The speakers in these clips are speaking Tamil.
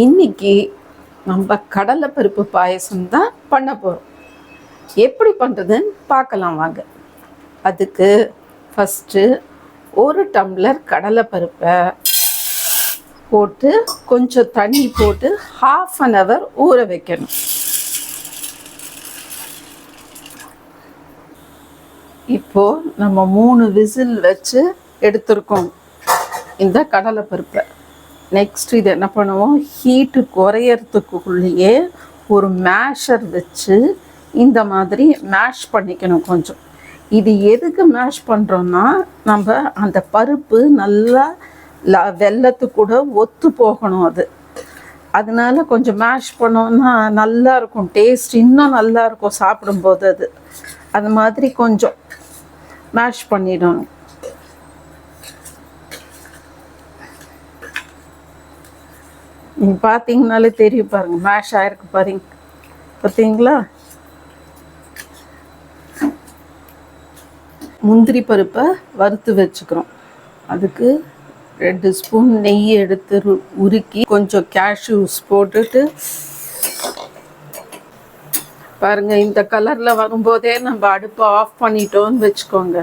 இன்னைக்கு நம்ம கடலைப்பருப்பு பாயசம் தான் பண்ண போகிறோம். எப்படி பண்ணுறதுன்னு பார்க்கலாம் வாங்க. அதுக்கு ஃபஸ்ட்டு ஒரு டம்ளர் கடலைப்பருப்பை போட்டு கொஞ்சம் தண்ணி போட்டு 1/2 hour ஊற வைக்கணும். இப்போது நம்ம 3 விசில் வச்சு எடுத்துருக்கோம் இந்த கடலைப்பருப்பை. நெக்ஸ்ட் இது என்ன பண்ணுவோம், ஹீட்டு குறையறதுக்குள்ளேயே ஒரு மேஷர் வச்சு இந்த மாதிரி மேஷ் பண்ணிக்கணும் கொஞ்சம். இது எதுக்கு மேஷ் பண்ணுறோன்னா, நம்ம அந்த பருப்பு நல்லா வெல்லத்து கூட ஒத்து போகணும். அதனால கொஞ்சம் மேஷ் பண்ணோன்னா நல்லா இருக்கும், டேஸ்ட் இன்னும் நல்லா இருக்கும் சாப்பிடும்போது. அது மாதிரி கொஞ்சம் மேஷ் பண்ணிடணும். நீங்கள் பார்த்தீங்கனாலே தெரியும் பாருங்கள், மேஷ் ஆகிருக்கு பாருங்க, பார்த்தீங்களா? முந்திரி பருப்பை வறுத்து வச்சுக்கிறோம். அதுக்கு 2 ஸ்பூன் நெய் எடுத்து உருக்கி கொஞ்சம் கேஷ்யூஸ் போட்டுட்டு பாருங்கள், இந்த கலரில் வரும்போதே நம்ம அடுப்பை ஆஃப் பண்ணிட்டோன்னு வச்சுக்கோங்க,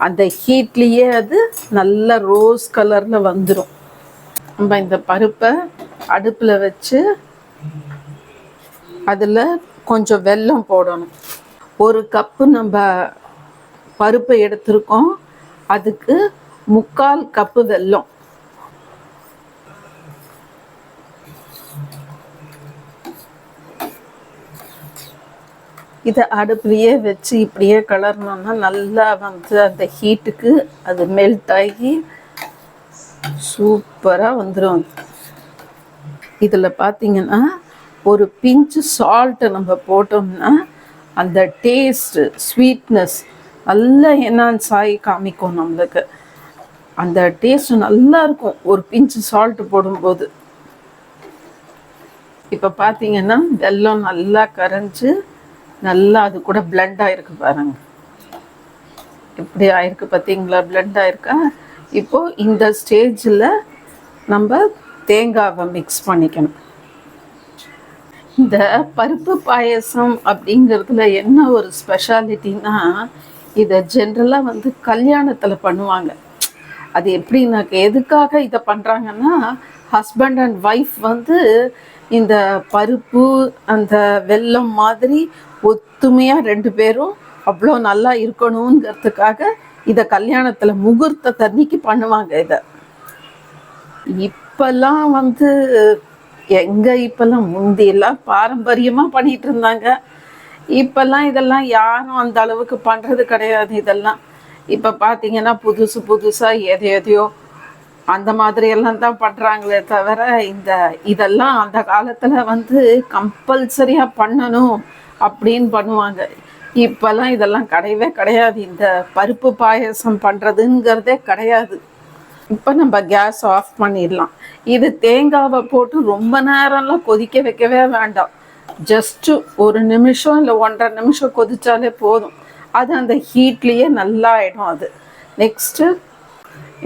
அந்த ஹீட்லேயே அது நல்ல ரோஸ் கலரில் வந்துடும். நம்ம இந்த பருப்பை அடுப்பில் வச்சு அதில் கொஞ்சம் வெல்லம் போடணும். 1 கப்பு நம்ம பருப்பை எடுத்துருக்கோம், அதுக்கு 3/4 கப்பு வெல்லம். இதை அடுப்புலையே வச்சு இப்படியே கலர்னோன்னா நல்லா அந்த ஹீட்டுக்கு அது மெல்ட் ஆகி சூப்பராக வந்துடும். இதில் பார்த்தீங்கன்னா ஒரு பிஞ்சு சால்ட்டை நம்ம போட்டோம்னா அந்த டேஸ்ட்டு ஸ்வீட்னஸ் நல்லா என்ஹான்ஸ் ஆகி காமிக்கும் நம்மளுக்கு. அந்த டேஸ்ட்டு நல்லா இருக்கும் ஒரு பிஞ்சு சால்ட்டு போடும்போது. இப்போ பார்த்தீங்கன்னா வெல்லம் நல்லா கரைஞ்சி நல்லா அது கூட பிளெண்ட் ஆகிருக்கு பாருங்க, எப்படி ஆயிருக்கு பார்த்தீங்களா? பிளெண்ட் ஆகிருக்கா. இப்போது இந்த ஸ்டேஜில் நம்ம தேங்காவை மிக்ஸ் பண்ணிக்கணும். இந்த பருப்பு பாயசம் அப்படிங்கிறதுல என்ன ஒரு ஸ்பெஷாலிட்டின்னா, இதை ஜென்ரலாக கல்யாணத்தில் பண்ணுவாங்க. அது எப்படின்னாக்க எதுக்காக இதை பண்ணுறாங்கன்னா, ஹஸ்பண்ட் அண்ட் ஒய்ஃப் இந்த பருப்பு அந்த வெல்லம் மாதிரி ஒத்துமையாக 2 பேரும் அவ்வளோ நல்லா இருக்கணுங்கிறதுக்காக இதை கல்யாணத்தில் முகூர்த்த தண்ணிக்கு பண்ணுவாங்க. இதை இப்போல்லாம் இப்போல்லாம் முந்தியெல்லாம் பாரம்பரியமாக பண்ணிகிட்டு இருந்தாங்க. இப்போல்லாம் இதெல்லாம் யாரும் அந்த அளவுக்கு பண்ணுறது கிடையாது. இதெல்லாம் இப்போ பார்த்தீங்கன்னா புதுசாக எதையோ அந்த மாதிரியெல்லாம் தான் பண்ணுறாங்களே தவிர இதெல்லாம் அந்த காலத்தில் கம்பல்சரியாக பண்ணணும் அப்படின்னு பண்ணுவாங்க. இப்போல்லாம் இதெல்லாம் கிடையவே கிடையாது. இந்த பருப்பு பாயசம் பண்ணுறதுங்கிறதே கிடையாது. இப்போ நம்ம கேஸ் ஆஃப் பண்ணிடலாம். இது தேங்காவை போட்டு ரொம்ப நேரம்லாம் கொதிக்க வைக்கவே வேண்டாம். ஜஸ்ட்டு 1 நிமிஷம் இல்லை 1.5 நிமிஷம் கொதித்தாலே போதும். அது அந்த ஹீட்லேயே நல்லா ஆகிடும். அது நெக்ஸ்ட்டு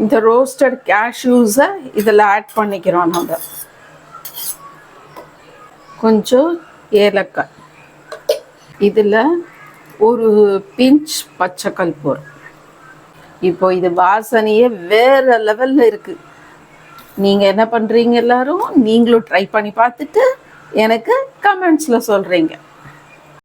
இந்த ரோஸ்டட் கேஷ்யூஸை இதில் ஆட் பண்ணிக்கிறோம். நம்ம கொஞ்சம் ஏலக்காய், இதில் ஒரு பிஞ்ச் பச்சை கற்பூரம். இப்போ இது வாசனையே வேறு லெவலில் இருக்குது. நீங்கள் என்ன பண்ணுறீங்க, எல்லோரும் நீங்களும் ட்ரை பண்ணி பார்த்துட்டு எனக்கு கமெண்ட்ஸில் சொல்கிறீங்க.